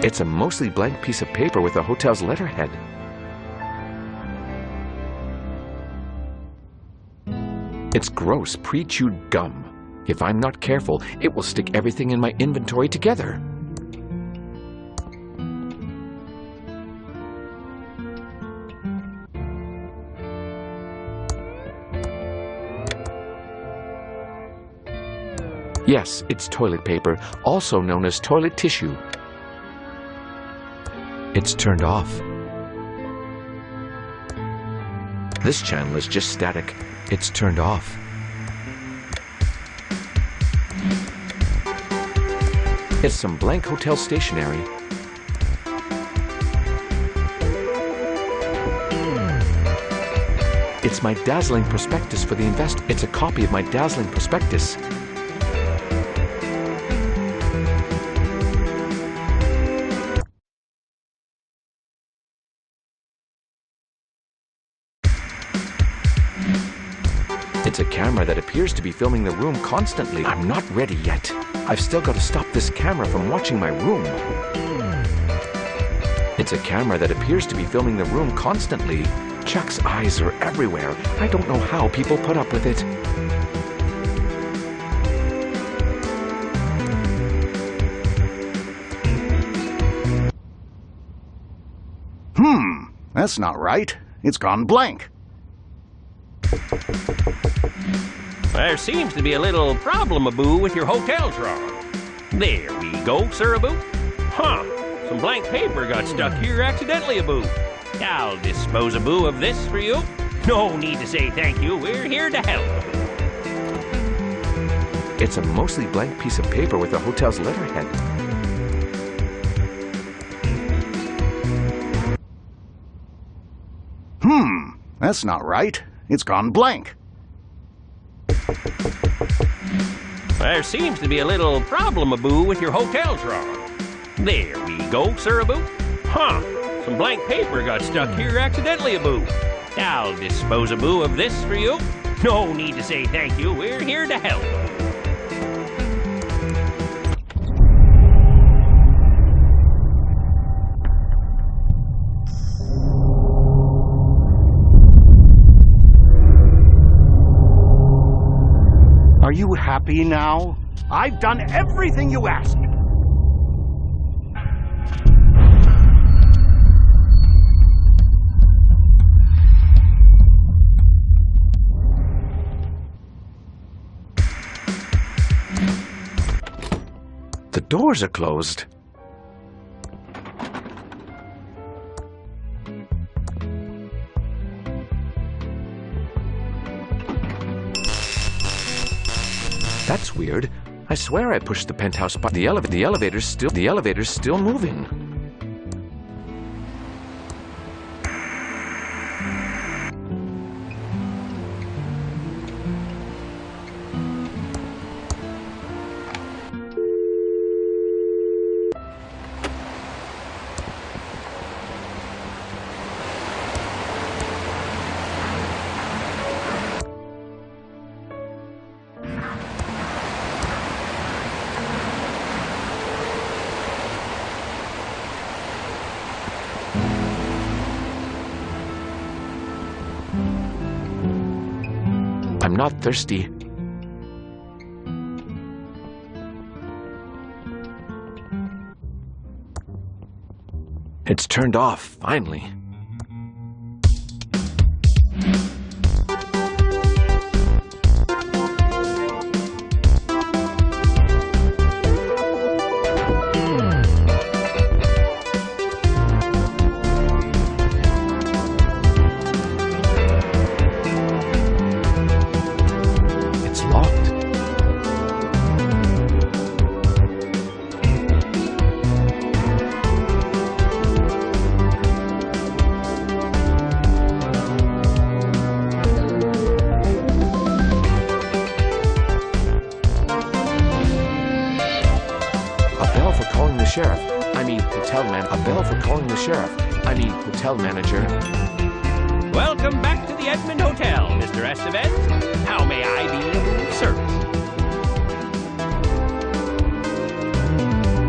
It's a mostly blank piece of paper with the hotel's letterhead. It's gross, pre-chewed gum. If I'm not careful, it will stick everything in my inventory together. Yes, it's toilet paper, also known as toilet tissue. It's turned off. This channel is just static. It's turned off. It's some blank hotel stationery. It's my dazzling prospectus for the invest. It's a copy of my dazzling prospectus. It's a camera that appears to be filming the room constantly. I'm not ready yet. I've still got to stop this camera from watching my room. It's a camera that appears to be filming the room constantly. Chuck's eyes are everywhere. I don't know how people put up with it. That's not right. It's gone blank. There seems to be a little problem-a-boo with your hotel drawer. There we go, sir-a-boo. Huh, some blank paper got stuck here accidentally-a-boo. I'll dispose-a-boo of this for you. No need to say thank you, we're here to help. It's a mostly blank piece of paper with the hotel's letterhead. That's not right. It's gone blank. There seems to be a little problem-a-boo with your hotel drawer. There we go, sir-a-boo. Huh, some blank paper got stuck here accidentally-a-boo. I'll dispose-a-boo of this for you. No need to say thank you, we're here to help. Are you happy now? I've done everything you asked. The doors are closed. That's weird. I swear I pushed the penthouse button. The elevator's still moving. I'm not thirsty. It's turned off, finally. Sheriff. I mean, hotel man. A bell for calling the sheriff. I mean, hotel manager. Welcome back to the Edmund Hotel, Mr. Estevez. How may I be of service?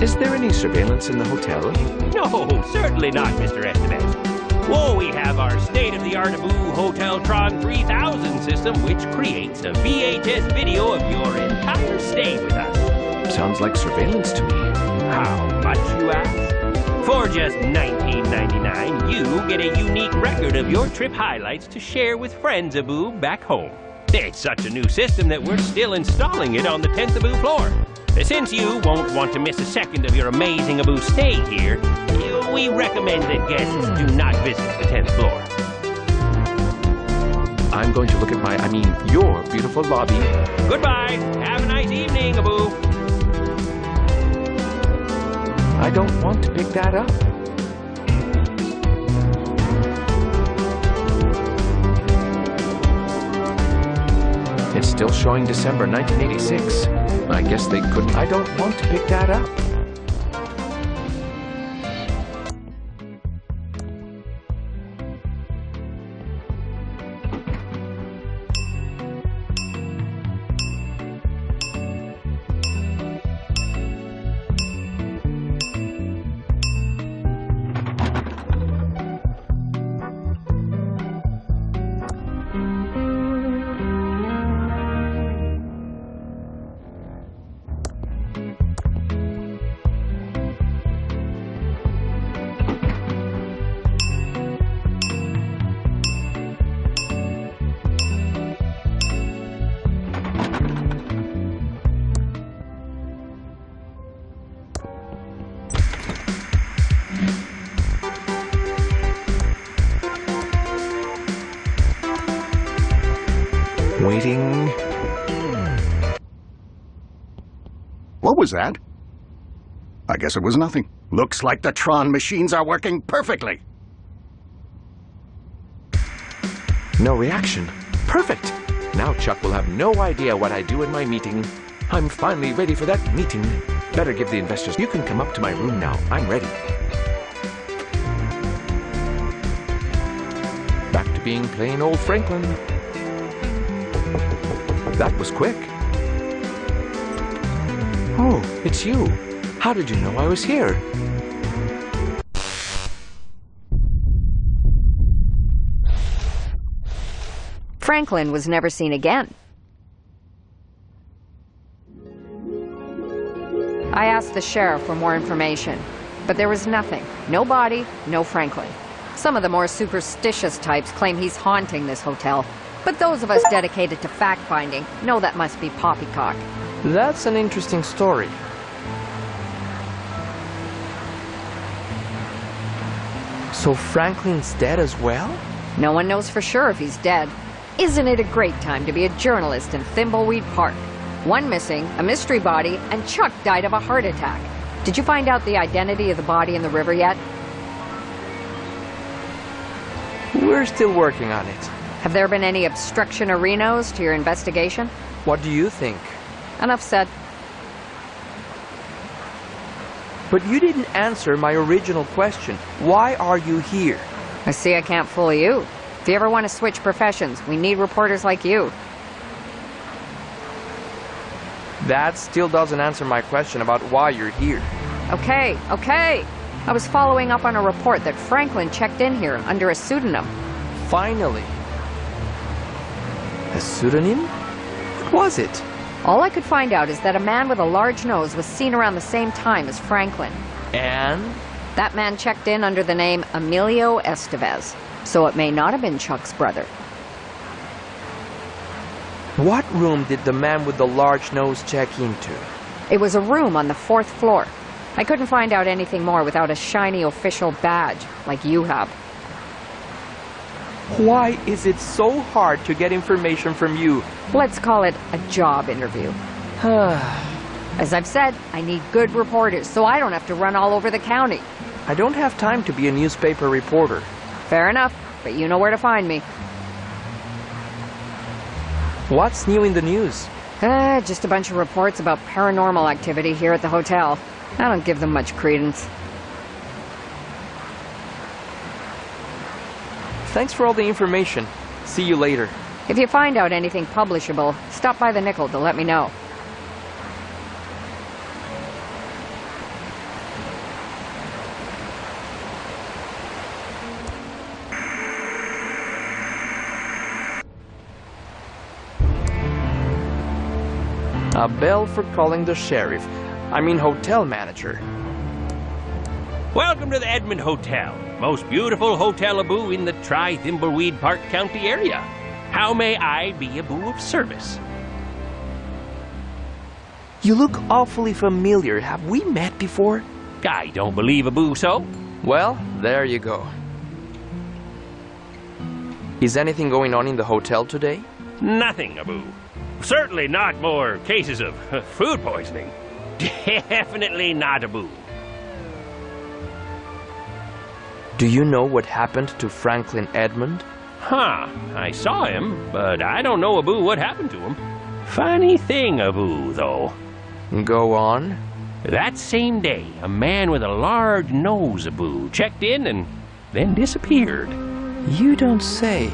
Is there any surveillance in the hotel? No, certainly not, Mr. Estevez. Whoa, we have our state-of-the-art Abu Hoteltron 3000 system, which creates a VHS video of your entire stay with us. Sounds like surveillance to me. How much, you ask? For just $19.99, you get a unique record of your trip highlights to share with friends, Abu, back home. It's such a new system that we're still installing it on the 10th Abu floor. Since you won't want to miss a second of your amazing Abu stay here, we recommend that guests do not visit the 10th floor. I'm going to look at your beautiful lobby. Goodbye. Have a nice evening, Abu. I don't want to pick that up. It's still showing December 1986. I guess they couldn't. I don't want to pick that up. Waiting. What was that? I guess it was nothing. Looks like the Tron machines are working perfectly. No reaction. Perfect. Now Chuck will have no idea what I do in my meeting. I'm finally ready for that meeting. Better give the investors. You can come up to my room now. I'm ready. Back to being plain old Franklin. That was quick. Oh, it's you. How did you know I was here? Franklin was never seen again. I asked the sheriff for more information, but there was nothing. No body, no Franklin. Some of the more superstitious types claim he's haunting this hotel. But those of us dedicated to fact-finding know that must be poppycock. That's an interesting story. So Franklin's dead as well? No one knows for sure if he's dead. Isn't it a great time to be a journalist in Thimblweed Park? One missing, a mystery body, and Chuck died of a heart attack. Did you find out the identity of the body in the river yet? We're still working on it. Have there been any obstruction or renos to your investigation? What do you think? Enough said. But you didn't answer my original question. Why are you here? I see I can't fool you. If you ever want to switch professions, we need reporters like you. That still doesn't answer my question about why you're here. Okay. I was following up on a report that Franklin checked in here under a pseudonym. Finally. A pseudonym? What was it? All I could find out is that a man with a large nose was seen around the same time as Franklin. And? That man checked in under the name Emilio Estevez, so it may not have been Chuck's brother. What room did the man with the large nose check into? It was a room on the 4th floor. I couldn't find out anything more without a shiny official badge, like you have. Why is it so hard to get information from you? Let's call it a job interview. As I've said, I need good reporters, so I don't have to run all over the county. I don't have time to be a newspaper reporter. Fair enough, but you know where to find me. What's new in the news? Just a bunch of reports about paranormal activity here at the hotel. I don't give them much credence. Thanks for all the information. See you later. If you find out anything publishable, stop by the Nickel to let me know. A bell for calling the sheriff. I mean hotel manager. Welcome to the Edmond Hotel. Most beautiful hotel Abu in the Thimblweed Park County area. How may I be Abu of service? You look awfully familiar. Have we met before? I don't believe Abu so. Well, there you go. Is anything going on in the hotel today? Nothing, Abu. Certainly not more cases of food poisoning. Definitely not, Abu. Do you know what happened to Franklin Edmond? Huh, I saw him, but I don't know, Abu, what happened to him. Funny thing, Abu, though. Go on. That same day, a man with a large nose, Abu, checked in and then disappeared. You don't say.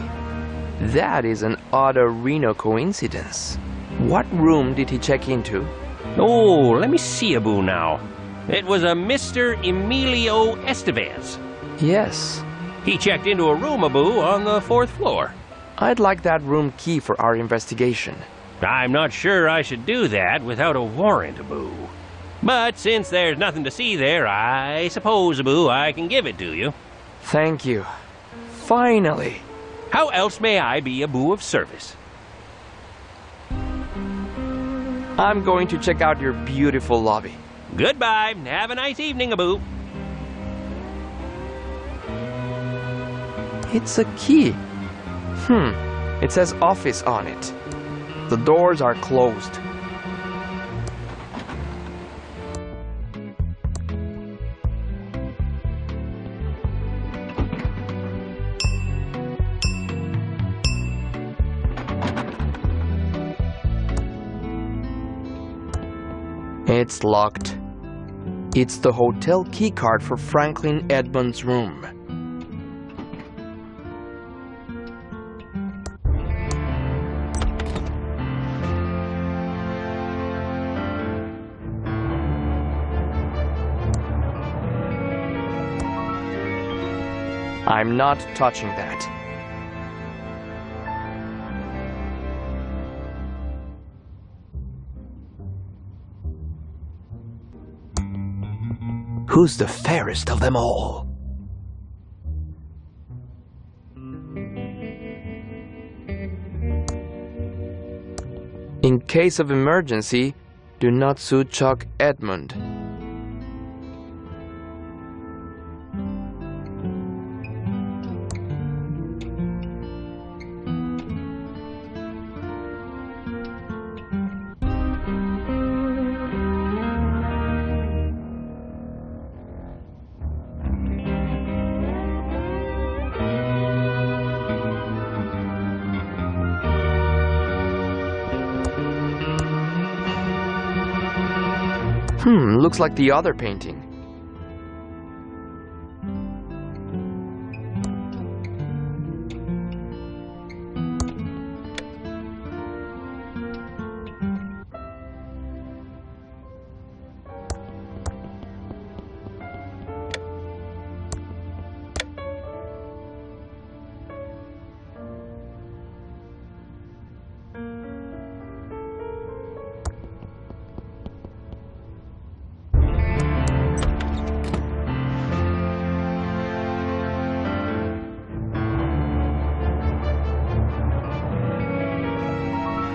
That is an odd Reno coincidence. What room did he check into? Oh, let me see, Abu, now. It was a Mr. Emilio Estevez. Yes. He checked into a room, Abu, on the 4th floor. I'd like that room key for our investigation. I'm not sure I should do that without a warrant, Abu. But since there's nothing to see there, I suppose, Abu, I can give it to you. Thank you. Finally. How else may I be Abu of service? I'm going to check out your beautiful lobby. Goodbye. Have a nice evening, Abu. It's a key. It says office on it. The doors are closed. It's locked. It's the hotel keycard for Franklin Edmond's room. I'm not touching that. Who's the fairest of them all? In case of emergency, do not sue Chuck Edmond. Looks like the other painting.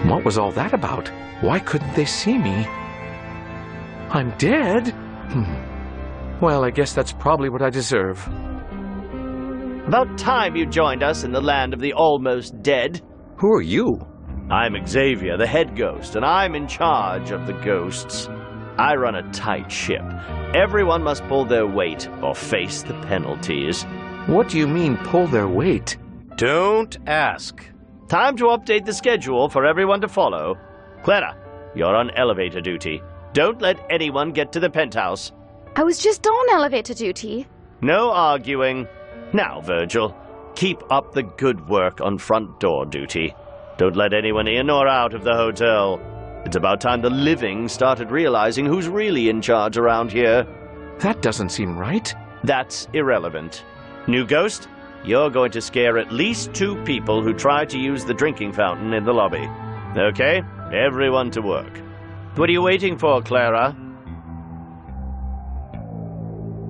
What was all that about? Why couldn't they see me? I'm dead? Well, I guess that's probably what I deserve. About time you joined us in the land of the almost dead. Who are you? I'm Xavier, the head ghost, and I'm in charge of the ghosts. I run a tight ship. Everyone must pull their weight or face the penalties. What do you mean, pull their weight? Don't ask. Time to update the schedule for everyone to follow. Clara, you're on elevator duty. Don't let anyone get to the penthouse. I was just on elevator duty. No arguing. Now, Virgil, keep up the good work on front door duty. Don't let anyone in or out of the hotel. It's about time the living started realizing who's really in charge around here. That doesn't seem right. That's irrelevant. New ghost, you're going to scare at least 2 people who try to use the drinking fountain in the lobby. Okay? Everyone to work. What are you waiting for, Clara?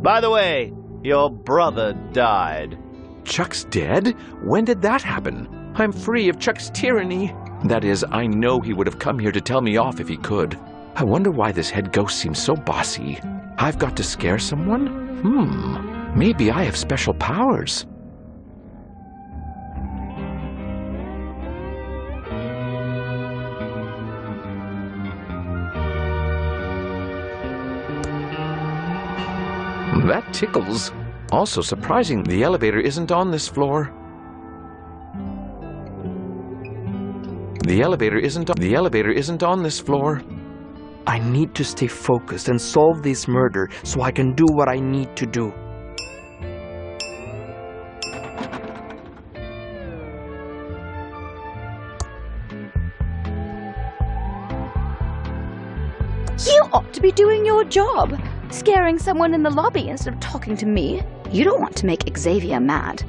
By the way, your brother died. Chuck's dead? When did that happen? I'm free of Chuck's tyranny. That is, I know he would have come here to tell me off if he could. I wonder why this head ghost seems so bossy. I've got to scare someone? Maybe I have special powers. That tickles. Also surprising, the elevator isn't on this floor. The elevator isn't on this floor. I need to stay focused and solve this murder so I can do what I need to do. You ought to be doing your job. Scaring someone in the lobby instead of talking to me. You don't want to make Xavier mad.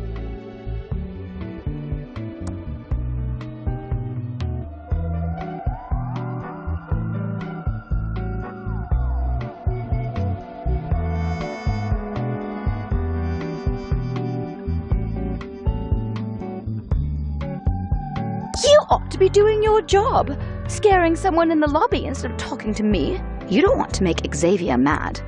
You ought to be doing your job. Scaring someone in the lobby instead of talking to me. You don't want to make Xavier mad.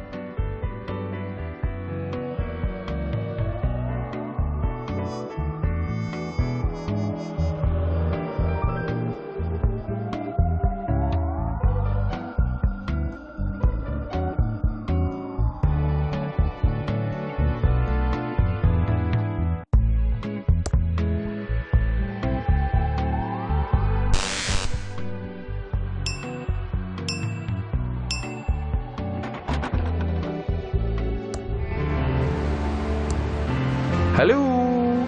Hello?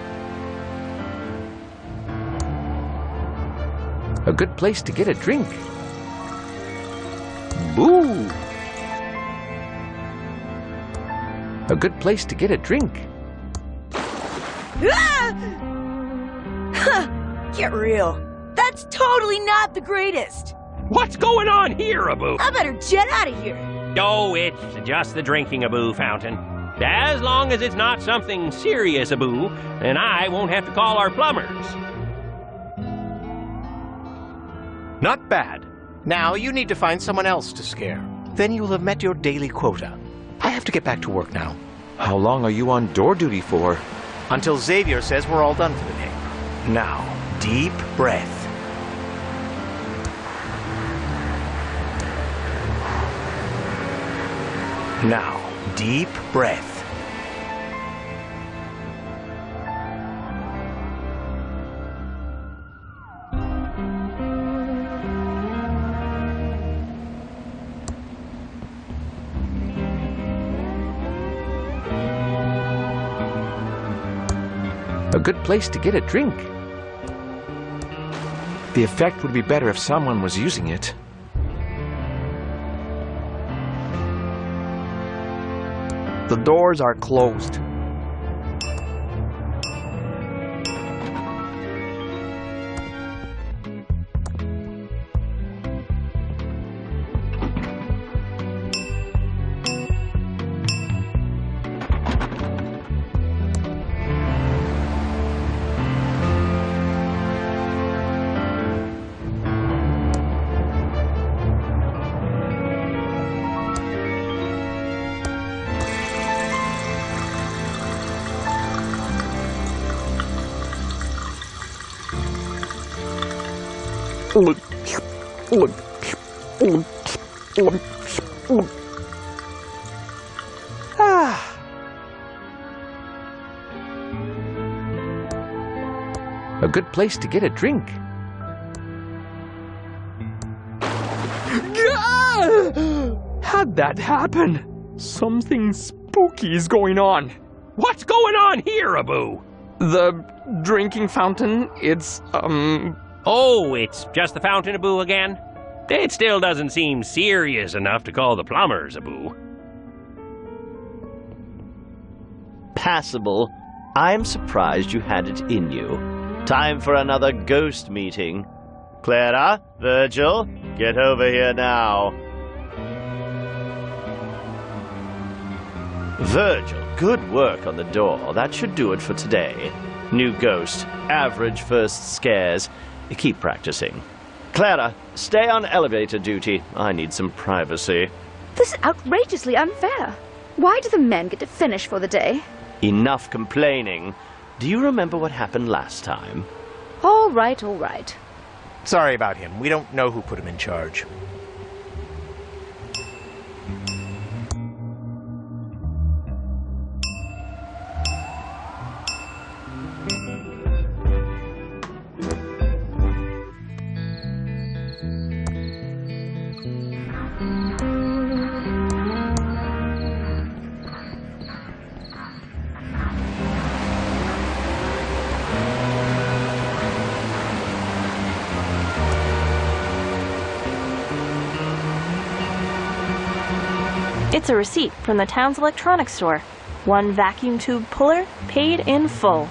A good place to get a drink. Boo! A good place to get a drink. Get real. That's totally not the greatest. What's going on here, Abu? I better jet out of here. Oh, it's just the drinking Abu fountain. As long as it's not something serious, Abu, then I won't have to call our plumbers. Not bad. Now you need to find someone else to scare. Then you will have met your daily quota. I have to get back to work now. How long are you on door duty for? Until Xavier says we're all done for the day. Now, deep breath. Now, deep breath. A good place to get a drink. The effect would be better if someone was using it. The doors are closed. A good place to get a drink. How'd that happen? Something spooky is going on. What's going on here, Abu? The drinking fountain, it's, Oh, it's just the fountain, Abu, again? It still doesn't seem serious enough to call the plumbers, Abu. Passable. I'm surprised you had it in you. Time for another ghost meeting. Clara, Virgil, get over here now. Virgil, good work on the door. That should do it for today. New ghost, average first scares. Keep practicing. Clara, stay on elevator duty. I need some privacy. This is outrageously unfair. Why do the men get to finish for the day? Enough complaining. Do you remember what happened last time? All right, all right. Sorry about him. We don't know who put him in charge. It's a receipt from the town's electronics store. 1 vacuum tube puller, paid in full.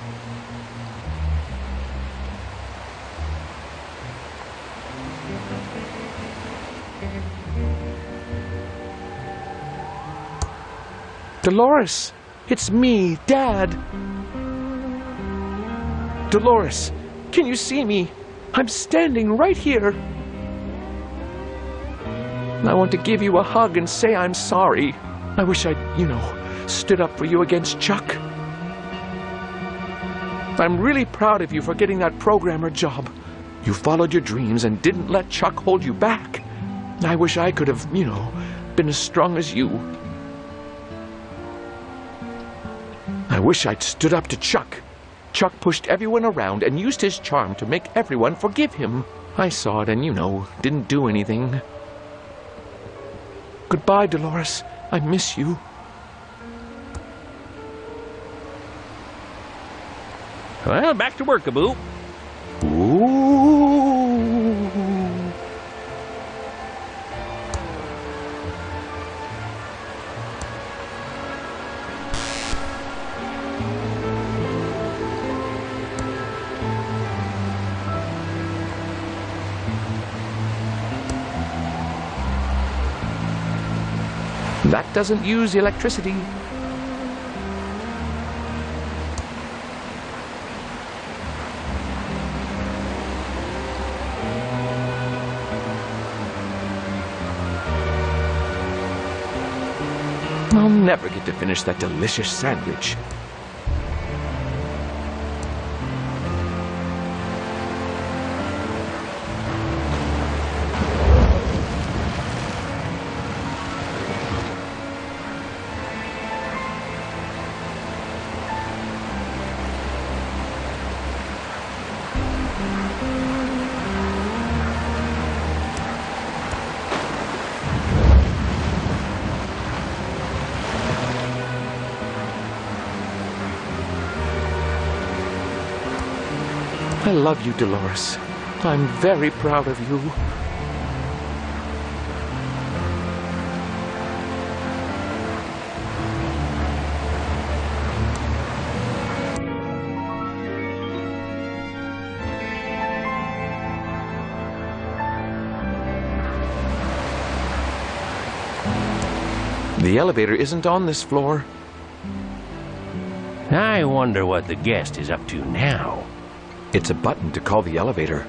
Dolores! It's me, Dad! Dolores, can you see me? I'm standing right here. I want to give you a hug and say I'm sorry. I wish I'd, stood up for you against Chuck. I'm really proud of you for getting that programmer job. You followed your dreams and didn't let Chuck hold you back. I wish I could have, been as strong as you. I wish I'd stood up to Chuck. Chuck pushed everyone around and used his charm to make everyone forgive him. I saw it and, didn't do anything. Goodbye, Dolores. I miss you. Well, back to work, Abu. Ooh. That doesn't use electricity. I'll never get to finish that delicious sandwich. I love you, Dolores. I'm very proud of you. The elevator isn't on this floor. I wonder what the guest is up to now. It's a button to call the elevator.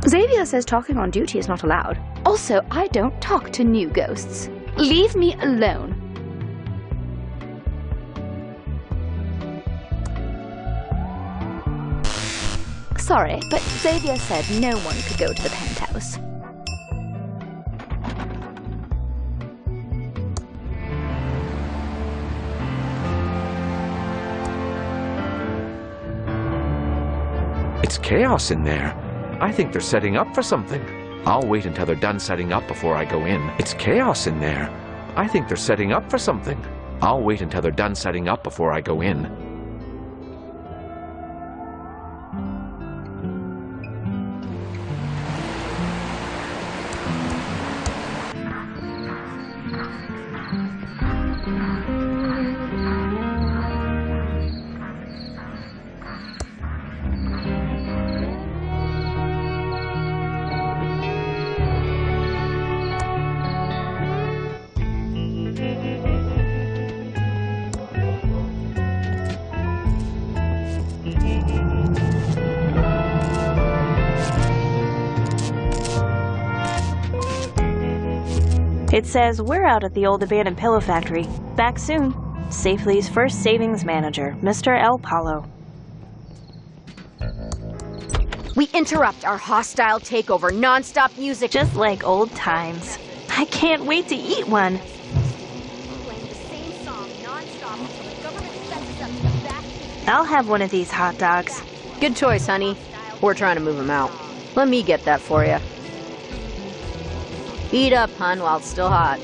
Xavier says talking on duty is not allowed. Also, I don't talk to new ghosts. Leave me alone. Sorry, but Xavier said no one could go to the penthouse. It's chaos in there. I think they're setting up for something. I'll wait until they're done setting up before I go in. It's chaos in there. I think they're setting up for something. I'll wait until they're done setting up before I go in. It says we're out at the old abandoned pillow factory. Back soon. Safely's first savings manager, Mr. El Palo. We interrupt our hostile takeover. Non-stop music. Just like old times. I can't wait to eat one. I'll have one of these hot dogs. Good choice, honey. We're trying to move him out. Let me get that for you. Eat up, hun, while it's still hot.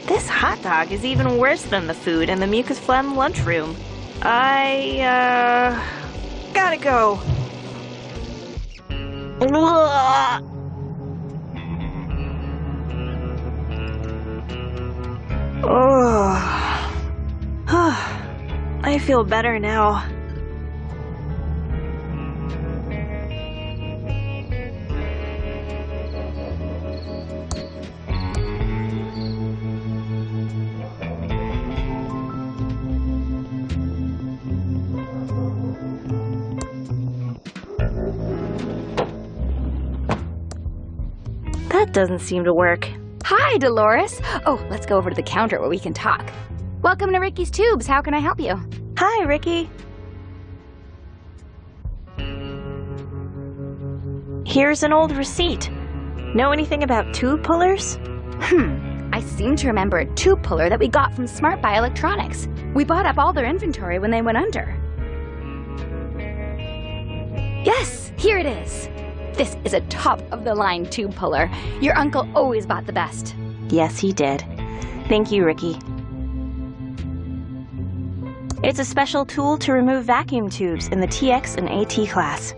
This hot dog is even worse than the food in the mucus phlegm lunchroom. Gotta go. I feel better now. That doesn't seem to work. Hi, Dolores. Oh, let's go over to the counter where we can talk. Welcome to Ricky's Tubes. How can I help you? Hi, Ricky. Here's an old receipt. Know anything about tube pullers? I seem to remember a tube puller that we got from Smart Buy Electronics. We bought up all their inventory when they went under. Yes, here it is. This is a top-of-the-line tube puller. Your uncle always bought the best. Yes, he did. Thank you, Ricky. It's a special tool to remove vacuum tubes in the TX and AT class.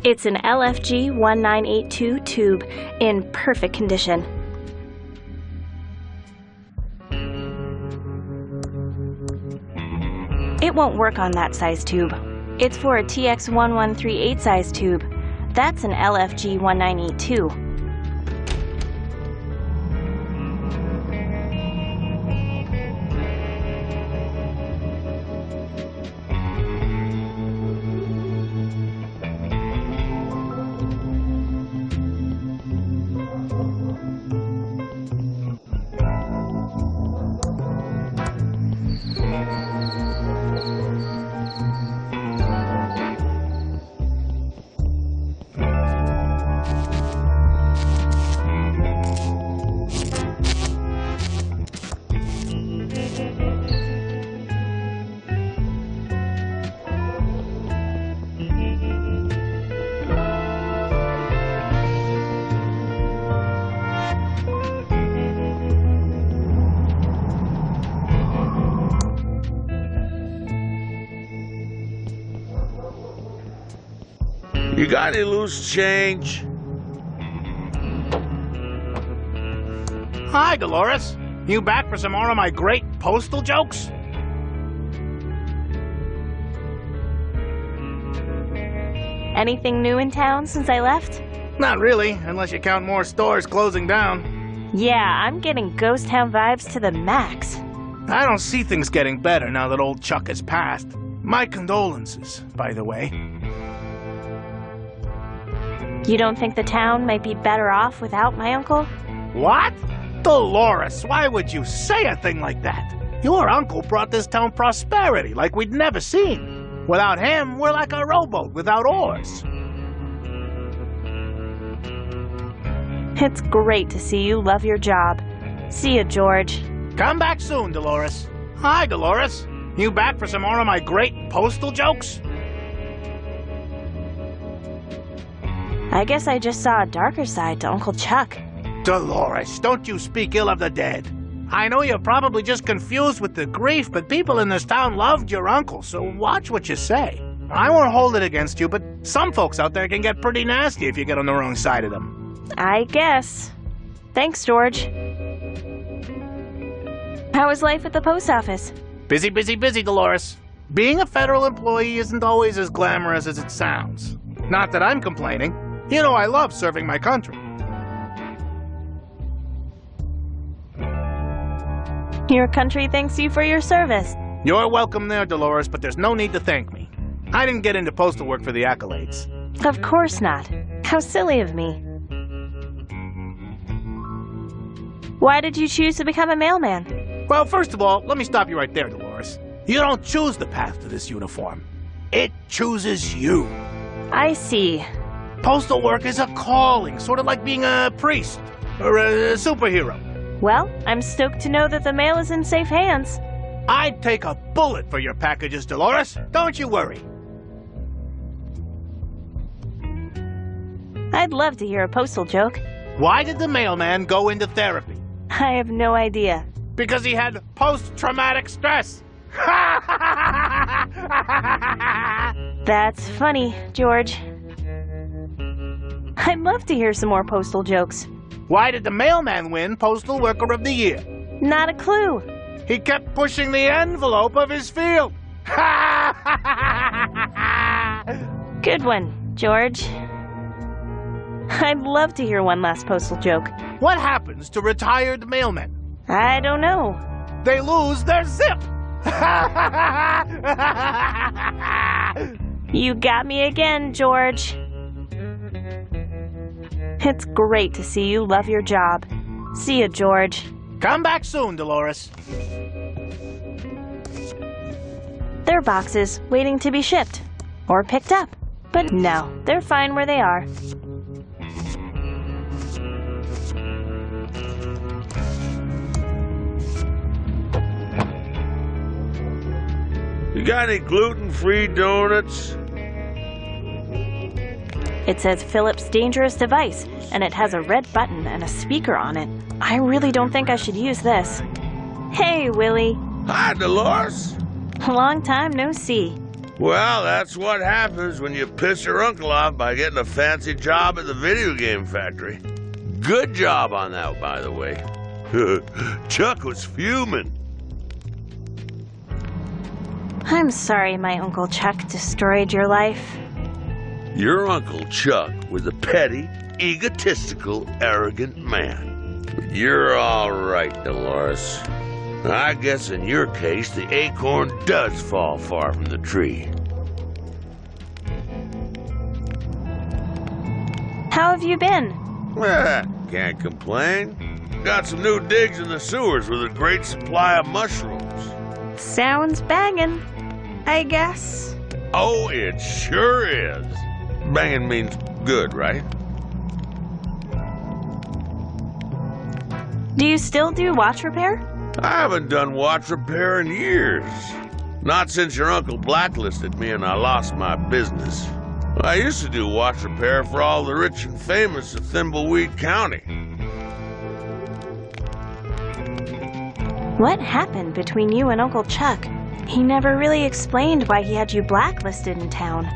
It's an LFG 1982 tube in perfect condition. It won't work on that size tube. It's for a TX 1138 size tube. That's an LFG 1982. You got any loose change? Hi, Dolores. You back for some more of my great postal jokes? Anything new in town since I left? Not really, unless you count more stores closing down. Yeah, I'm getting ghost town vibes to the max. I don't see things getting better now that old Chuck has passed. My condolences, by the way. You don't think the town might be better off without my uncle? What? Dolores, why would you say a thing like that? Your uncle brought this town prosperity like we'd never seen. Without him, we're like a rowboat without oars. It's great to see you love your job. See ya, George. Come back soon, Dolores. Hi, Dolores. You back for some more of my great postal jokes? I guess I just saw a darker side to Uncle Chuck. Dolores, don't you speak ill of the dead. I know you're probably just confused with the grief, but people in this town loved your uncle, so watch what you say. I won't hold it against you, but some folks out there can get pretty nasty if you get on the wrong side of them. I guess. Thanks, George. How is life at the post office? Busy, busy, busy, Dolores. Being a federal employee isn't always as glamorous as it sounds. Not that I'm complaining. You know I love serving my country. Your country thanks you for your service. You're welcome there, Dolores, but there's no need to thank me. I didn't get into postal work for the accolades. Of course not. How silly of me. Why did you choose to become a mailman? Well, first of all, let me stop you right there, Dolores. You don't choose the path to this uniform. It chooses you. I see. Postal work is a calling, sort of like being a priest or a superhero. Well, I'm stoked to know that the mail is in safe hands. I'd take a bullet for your packages, Dolores. Don't you worry. I'd love to hear a postal joke. Why did the mailman go into therapy? I have no idea. Because he had post-traumatic stress. That's funny, George. I'd love to hear some more postal jokes. Why did the mailman win Postal Worker of the Year? Not a clue. He kept pushing the envelope of his field. Good one, George. I'd love to hear one last postal joke. What happens to retired mailmen? I don't know. They lose their zip. You got me again, George. It's great to see you love your job. See you, George. Come back soon, Dolores. They're boxes waiting to be shipped or picked up. But no, they're fine where they are. You got any gluten-free donuts? It says Philip's dangerous device, and it has a red button and a speaker on it. I really don't think I should use this. Hey, Willie. Hi, Dolores. Long time no see. Well, that's what happens when you piss your uncle off by getting a fancy job at the video game factory. Good job on that, by the way. Chuck was fuming. I'm sorry my Uncle Chuck destroyed your life. Your Uncle Chuck was a petty, egotistical, arrogant man. But you're all right, Dolores. I guess in your case, the acorn does fall far from the tree. How have you been? Can't complain. Got some new digs in the sewers with a great supply of mushrooms. Sounds bangin', I guess. Oh, it sure is. Banging means good, right? Do you still do watch repair? I haven't done watch repair in years. Not since your uncle blacklisted me and I lost my business. I used to do watch repair for all the rich and famous of Thimblweed County. What happened between you and Uncle Chuck? He never really explained why he had you blacklisted in town.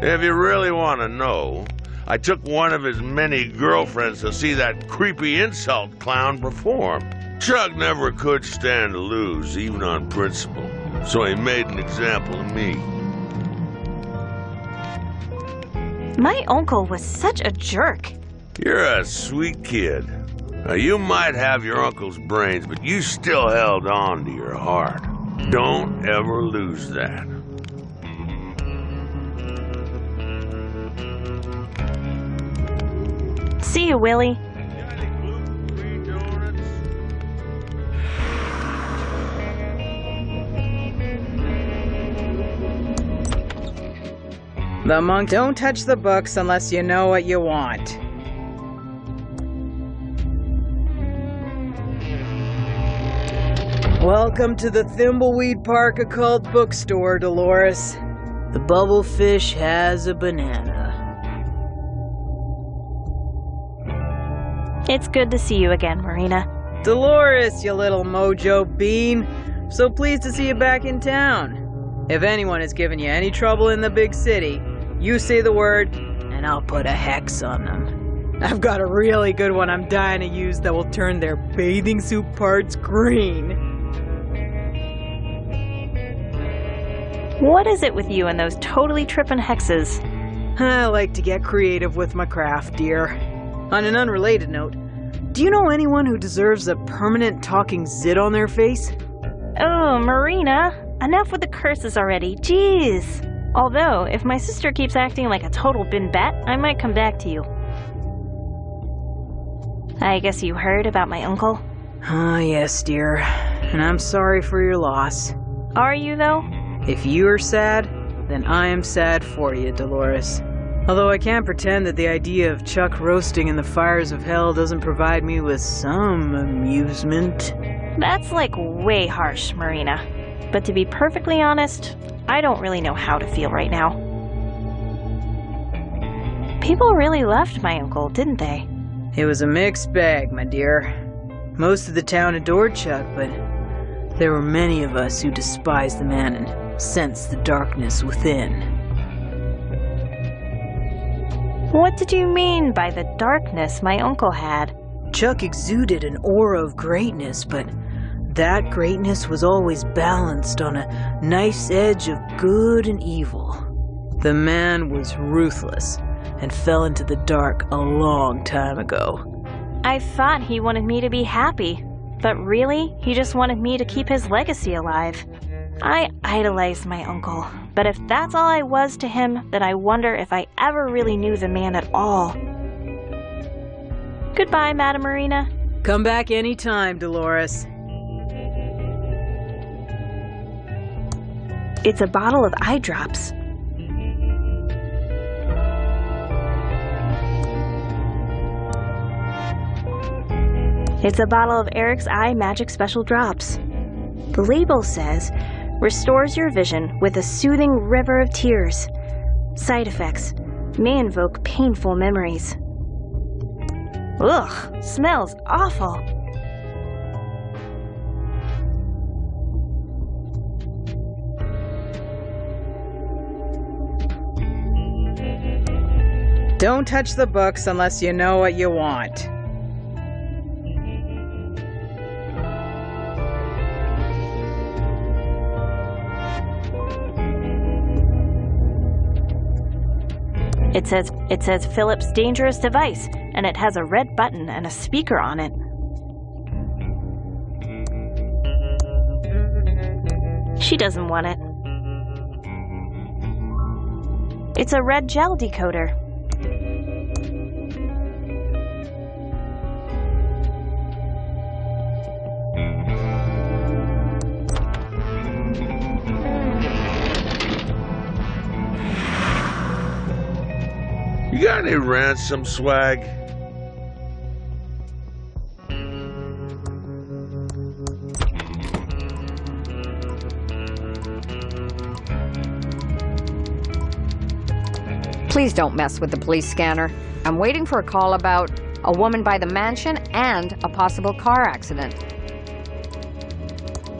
If you really want to know, I took one of his many girlfriends to see that creepy insult clown perform. Chuck never could stand to lose, even on principle, so he made an example of me. My uncle was such a jerk. You're a sweet kid. Now, you might have your uncle's brains, but you still held on to your heart. Don't ever lose that. See you, Willie. The monk, don't touch the books unless you know what you want. Welcome to the Thimblweed Park Occult Bookstore, Dolores. The bubblefish has a banana. It's good to see you again, Marina. Dolores, you little mojo bean. So pleased to see you back in town. If anyone has given you any trouble in the big city, you say the word, and I'll put a hex on them. I've got a really good one I'm dying to use that will turn their bathing suit parts green. What is it with you and those totally trippin' hexes? I like to get creative with my craft, dear. On an unrelated note, do you know anyone who deserves a permanent talking zit on their face? Oh, Marina, enough with the curses already, jeez. Although, if my sister keeps acting like a total bin bat, I might come back to you. I guess you heard about my uncle? Ah, yes, dear. And I'm sorry for your loss. Are you, though? If you are sad, then I am sad for you, Dolores. Although I can't pretend that the idea of Chuck roasting in the fires of hell doesn't provide me with some amusement. That's like way harsh, Marina. But to be perfectly honest, I don't really know how to feel right now. People really loved my uncle, didn't they? It was a mixed bag, my dear. Most of the town adored Chuck, but there were many of us who despised the man and sensed the darkness within. What did you mean by the darkness my uncle had? Chuck exuded an aura of greatness, but that greatness was always balanced on a nice edge of good and evil. The man was ruthless and fell into the dark a long time ago. I thought he wanted me to be happy, but really, he just wanted me to keep his legacy alive. I idolized my uncle, but if that's all I was to him, then I wonder if I ever really knew the man at all. Goodbye, Madame Marina. Come back anytime, Dolores. It's a bottle of eye drops. It's a bottle of Eric's Eye Magic Special Drops. The label says, restores your vision with a soothing river of tears. Side effects may invoke painful memories. Ugh, smells awful. Don't touch the books unless you know what you want. It says Philip's dangerous device, and it has a red button and a speaker on it. She doesn't want it. It's a red gel decoder. You got any ransom swag? Please don't mess with the police scanner. I'm waiting for a call about a woman by the mansion and a possible car accident.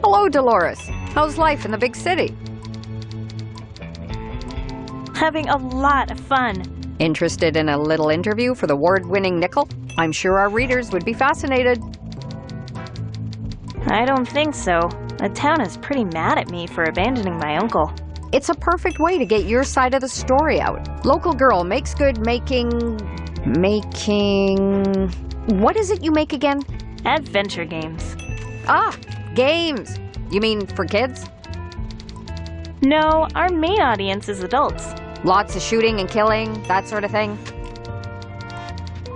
Hello, Dolores. How's life in the big city? Having a lot of fun. Interested in a little interview for the award-winning Nickel? I'm sure our readers would be fascinated. I don't think so. The town is pretty mad at me for abandoning my uncle. It's a perfect way to get your side of the story out. Local girl makes good making... What is it you make again? Adventure games. Ah, games. You mean for kids? No, our main audience is adults. Lots of shooting and killing, that sort of thing?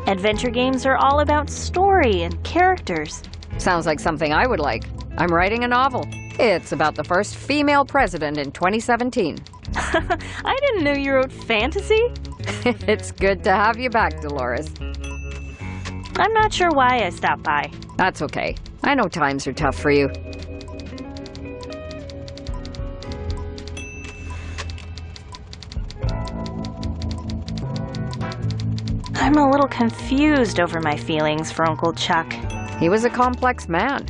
Adventure games are all about story and characters. Sounds like something I would like. I'm writing a novel. It's about the first female president in 2017. I didn't know you wrote fantasy. It's good to have you back, Dolores. I'm not sure why I stopped by. That's okay. I know times are tough for you. I'm a little confused over my feelings for Uncle Chuck. He was a complex man.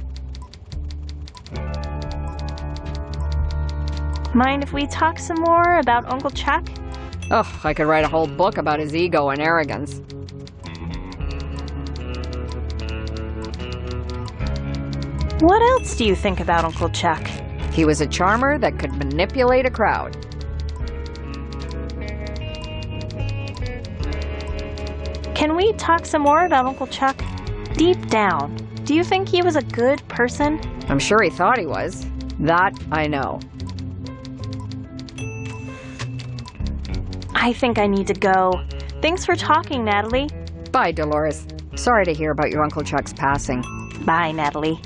Mind if we talk some more about Uncle Chuck? Oh, I could write a whole book about his ego and arrogance. What else do you think about Uncle Chuck? He was a charmer that could manipulate a crowd. Can we talk some more about Uncle Chuck? Deep down, do you think he was a good person? I'm sure he thought he was. That I know. I think I need to go. Thanks for talking, Natalie. Bye, Dolores. Sorry to hear about your Uncle Chuck's passing. Bye, Natalie.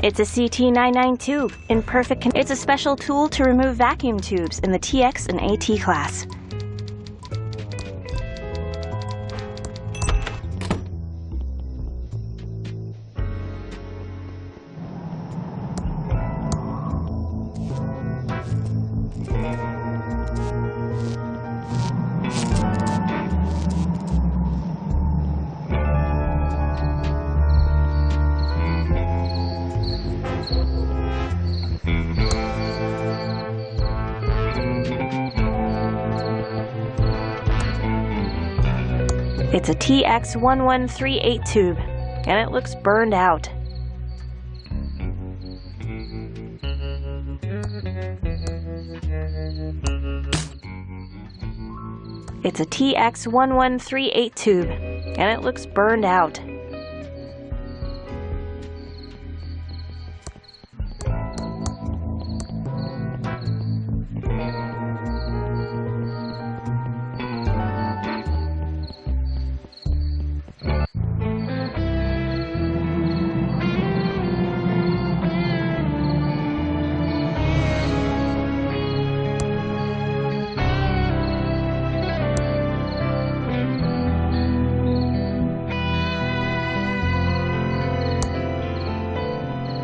It's a CT99 tube in perfect condition. It's a special tool to remove vacuum tubes in the TX and AT class. It's a TX1138 tube, and it looks burned out. It's a TX1138 tube, and it looks burned out.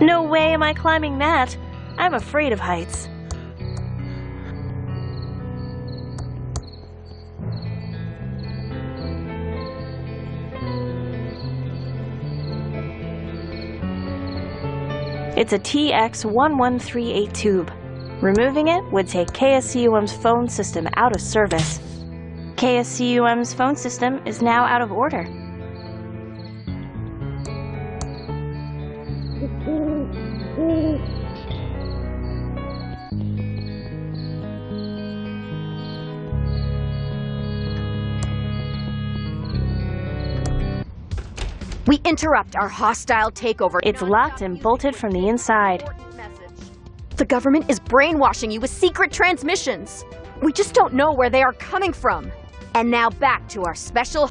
No way am I climbing that. I'm afraid of heights. It's a TX1138 tube. Removing it would take KSCUM's phone system out of service. KSCUM's phone system is now out of order. We interrupt our hostile takeover. It's locked and bolted from the inside. The government is brainwashing you with secret transmissions. We just don't know where they are coming from. And now back to our special...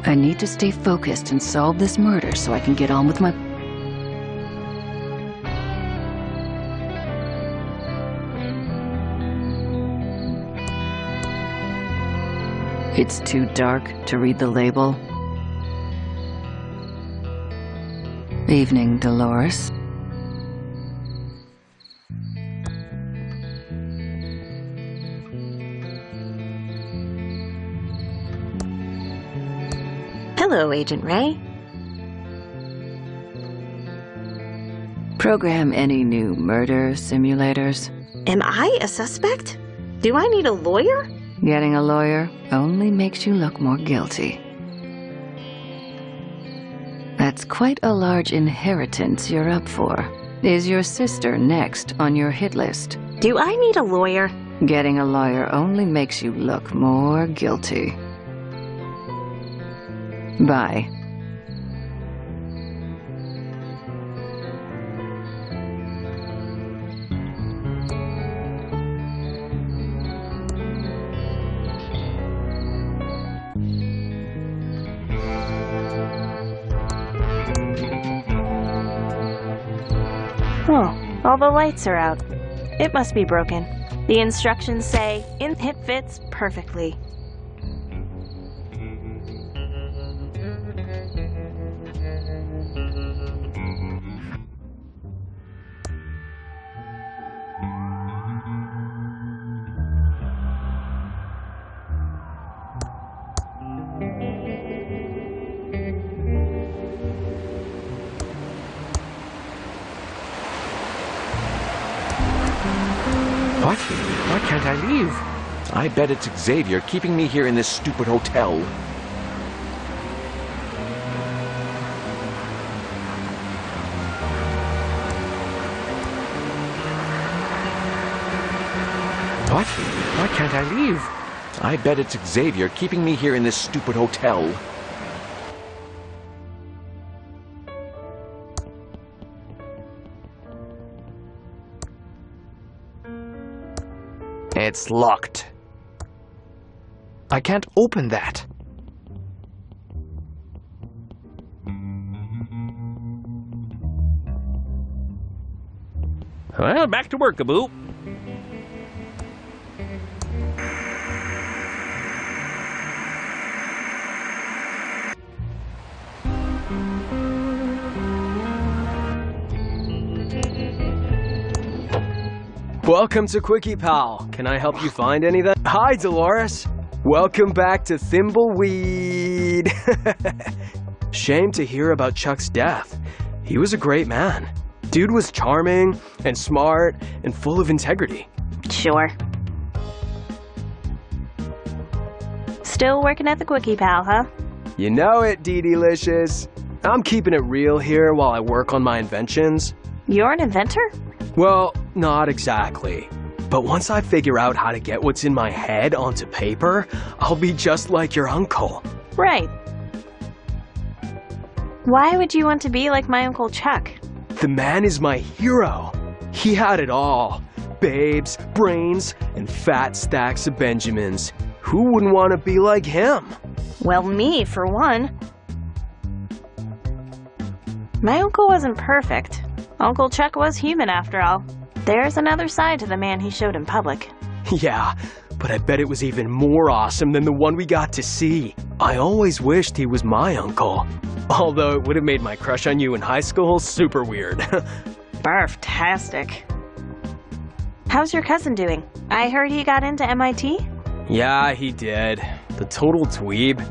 I need to stay focused and solve this murder so I can get on with my... It's too dark to read the label. Evening, Dolores. Hello, Agent Ray. Program any new murder simulators. Am I a suspect? Do I need a lawyer? Getting a lawyer only makes you look more guilty. That's quite a large inheritance you're up for. Is your sister next on your hit list? Do I need a lawyer? Getting a lawyer only makes you look more guilty. Bye. Oh, all the lights are out. It must be broken. The instructions say, it fits perfectly. What? Why can't I leave? I bet it's Xavier keeping me here in this stupid hotel. What? Why can't I leave? I bet it's Xavier keeping me here in this stupid hotel. It's locked. I can't open that. Well, back to work, Abu. Welcome to Quickie Pal. Can I help you find anything? Hi, Dolores. Welcome back to Thimblweed. Shame to hear about Chuck's death. He was a great man. Dude was charming and smart and full of integrity. Sure. Still working at the Quickie Pal, huh? You know it, Dee-Delicious. I'm keeping it real here while I work on my inventions. You're an inventor? Well, not exactly. But once I figure out how to get what's in my head onto paper, I'll be just like your uncle. Right. Why would you want to be like my Uncle Chuck? The man is my hero. He had it all. Babes, brains, and fat stacks of Benjamins. Who wouldn't want to be like him? Well, me, for one. My uncle wasn't perfect. Uncle Chuck was human, after all. There's another side to the man he showed in public. Yeah, but I bet it was even more awesome than the one we got to see. I always wished he was my uncle. Although it would have made my crush on you in high school super weird. Barf-tastic. How's your cousin doing? I heard he got into MIT? Yeah, he did. The total dweeb.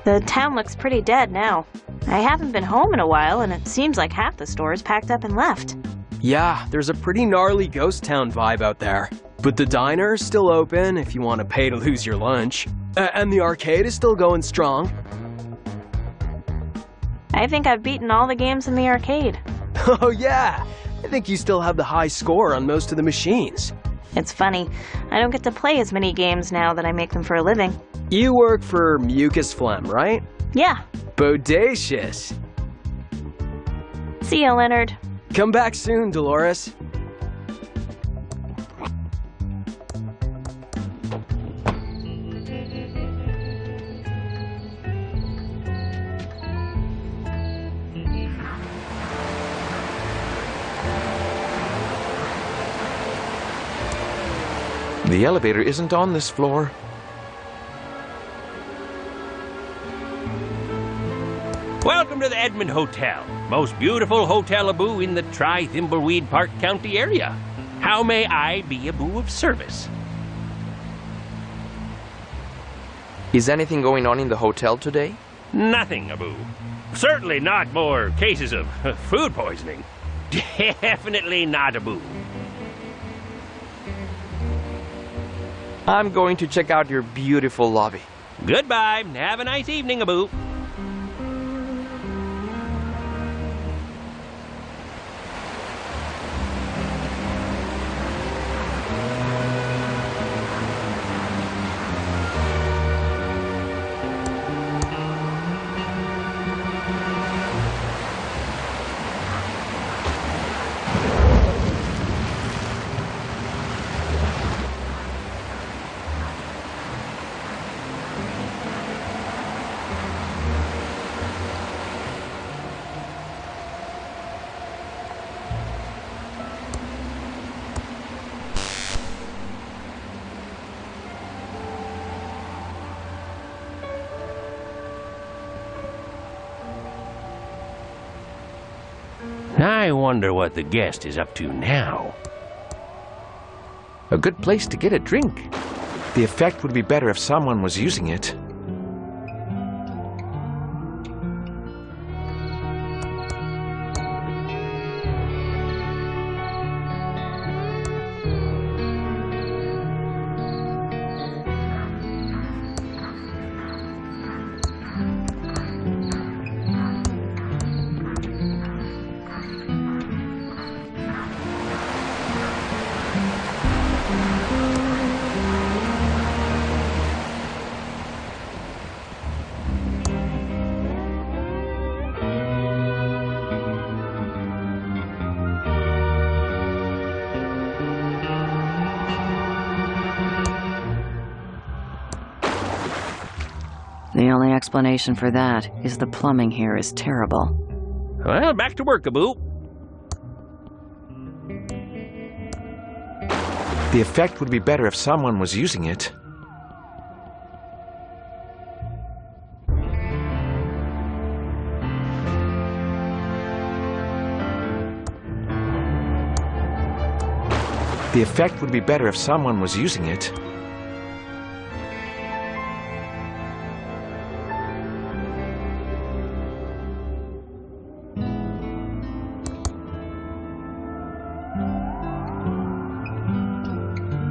The town looks pretty dead now. I haven't been home in a while, and it seems like half the stores packed up and left. Yeah, there's a pretty gnarly ghost town vibe out there. But the diner is still open if you want to pay to lose your lunch. And the arcade is still going strong. I think I've beaten all the games in the arcade. Oh yeah, I think you still have the high score on most of the machines. It's funny, I don't get to play as many games now that I make them for a living. You work for Mucus Phlegm, right? Yeah. Bodacious. See ya, Leonard. Come back soon, Dolores. The elevator isn't on this floor. Welcome to the Edmond Hotel. Most beautiful hotel Abu in the Thimblweed Park County area. How may I be Abu of service? Is anything going on in the hotel today? Nothing, Abu. Certainly not more cases of food poisoning. Definitely not, Abu. I'm going to check out your beautiful lobby. Goodbye. Have a nice evening, Abu. I wonder what the guest is up to now. A good place to get a drink. The effect would be better if someone was using it. The only explanation for that is the plumbing here is terrible. Well, back to work, Abu. The effect would be better if someone was using it. The effect would be better if someone was using it.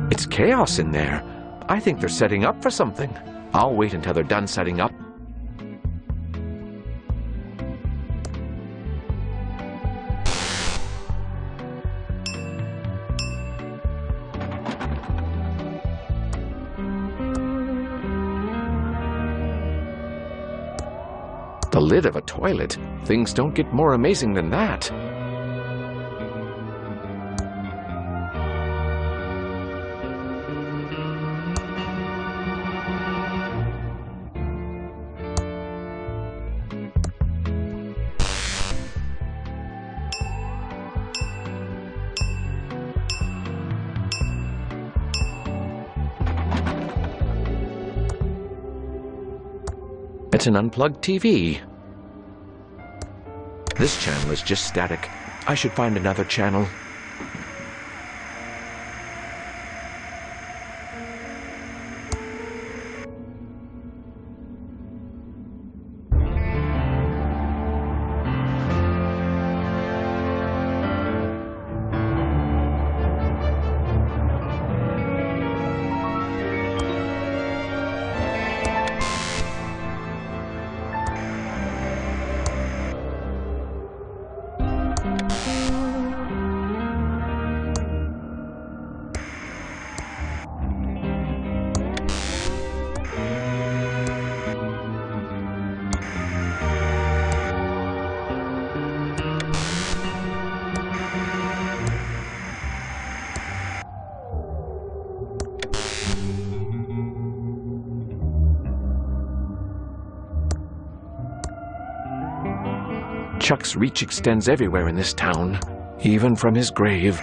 It's chaos in there. I think they're setting up for something. I'll wait until they're done setting up. The lid of a toilet. Things don't get more amazing than that. It's an unplugged TV. This channel is just static. I should find another channel. Chuck's reach extends everywhere in this town, even from his grave.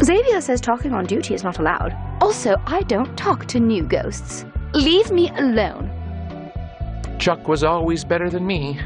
Xavier says talking on duty is not allowed. Also, I don't talk to new ghosts. Leave me alone. Chuck was always better than me.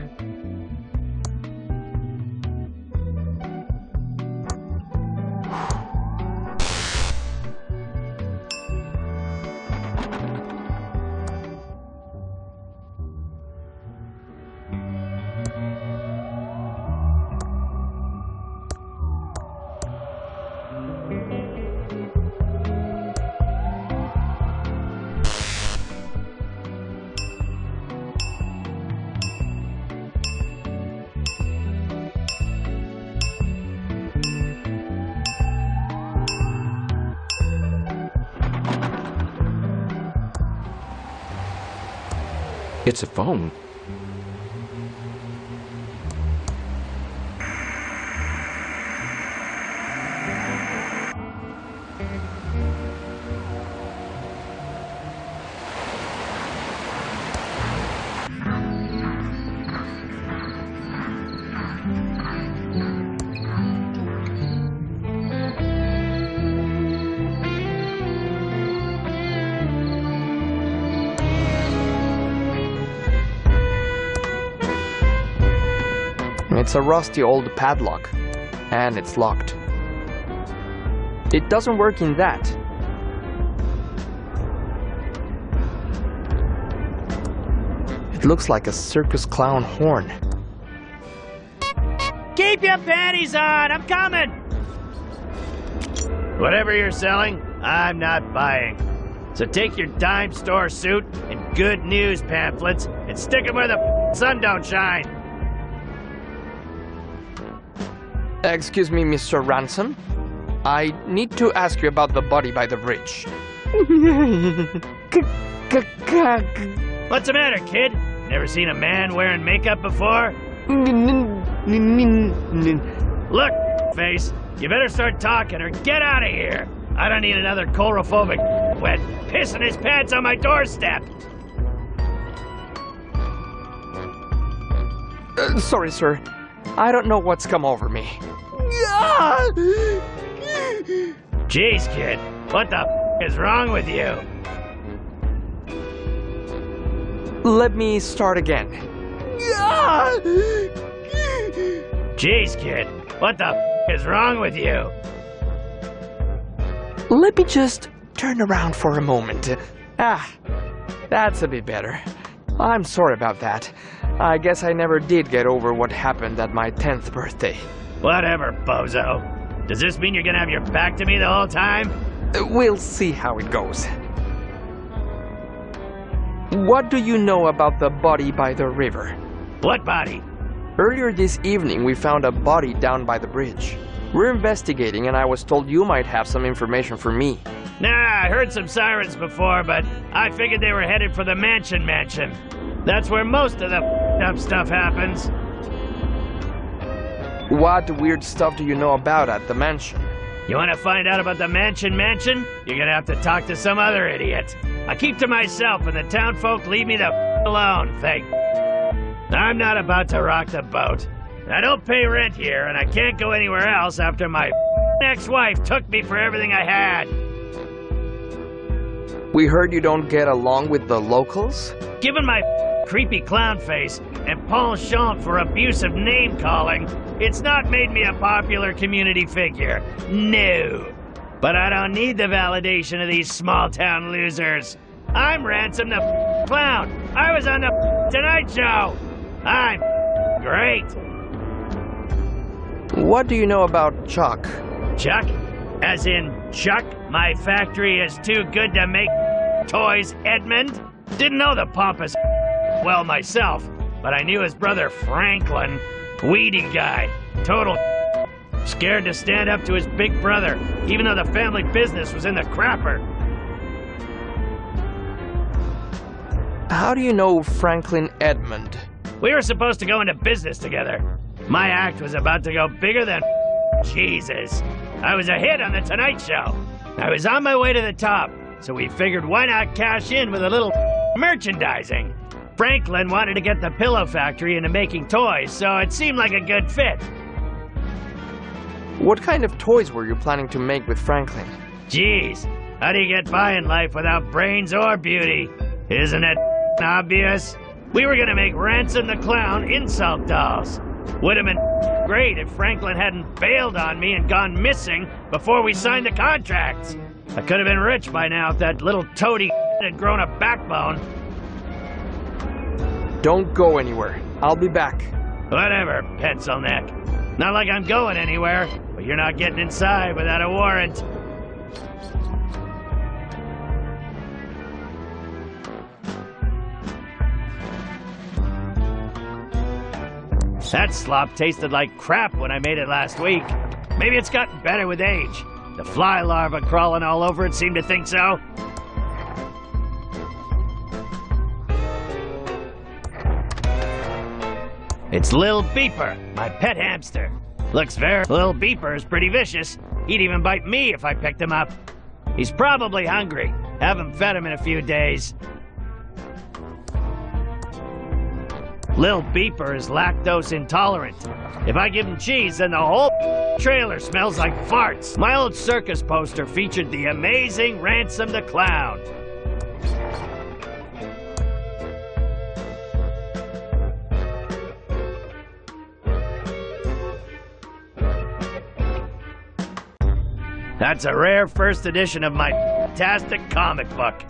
It's a phone. It's a rusty old padlock, and it's locked. It doesn't work in that. It looks like a circus clown horn. Keep your panties on! I'm coming! Whatever you're selling, I'm not buying. So take your dime store suit and good news pamphlets and stick them where the sun don't shine. Excuse me, Mr. Ransom. I need to ask you about the body by the bridge. What's the matter, kid? Never seen a man wearing makeup before? Look, face, you better start talking or get out of here. I don't need another chlorophobic wet pissing his pants on my doorstep. Sorry, sir. I don't know what's come over me. Jeez, kid, what the is wrong with you? Let me start again. Jeez, kid, what the is wrong with you? Let me just turn around for a moment. That's a bit better. I'm sorry about that. I guess I never did get over what happened at my 10th birthday. Whatever, bozo. Does this mean you're gonna have your back to me the whole time? We'll see how it goes. What do you know about the body by the river? What body? Earlier this evening, we found a body down by the bridge. We're investigating, and I was told you might have some information for me. Nah, I heard some sirens before, but I figured they were headed for the mansion. That's where most of the up stuff happens. What weird stuff do you know about at the mansion? You want to find out about the mansion? You're gonna have to talk to some other idiot. I keep to myself, and the town folk leave me the alone, I'm not about to rock the boat. I don't pay rent here, and I can't go anywhere else after my ex-wife took me for everything I had. We heard you don't get along with the locals? Given my creepy clown face and penchant for abusive name-calling, it's not made me a popular community figure. No. But I don't need the validation of these small-town losers. I'm Ransom the Clown. I was on the Tonight Show. I'm great. What do you know about Chuck? Chuck? As in, Chuck, my factory is too good to make toys, Edmund? Didn't know the pompous well myself, but I knew his brother Franklin. Weedy guy. Total scared to stand up to his big brother, even though the family business was in the crapper. How do you know Franklin Edmund? We were supposed to go into business together. My act was about to go bigger than Jesus. I was a hit on the Tonight Show. I was on my way to the top, so we figured why not cash in with a little merchandising. Franklin wanted to get the pillow factory into making toys, so it seemed like a good fit. What kind of toys were you planning to make with Franklin? Jeez, how do you get by in life without brains or beauty? Isn't it obvious? We were gonna make Ransom the Clown insult dolls. Would have been great if Franklin hadn't bailed on me and gone missing before we signed the contracts. I could have been rich by now if that little toady had grown a backbone. Don't go anywhere. I'll be back. Whatever, pencil neck. Not like I'm going anywhere, but you're not getting inside without a warrant. That slop tasted like crap when I made it last week. Maybe it's gotten better with age. The fly larva crawling all over it seemed to think so. It's Lil Beeper, my pet hamster. Looks very... Lil Beeper is pretty vicious. He'd even bite me if I picked him up. He's probably hungry. Haven't fed him in a few days. Lil Beeper is lactose intolerant. If I give him cheese, then the whole trailer smells like farts. My old circus poster featured the amazing Ransom the Clown. That's a rare first edition of my fantastic comic book.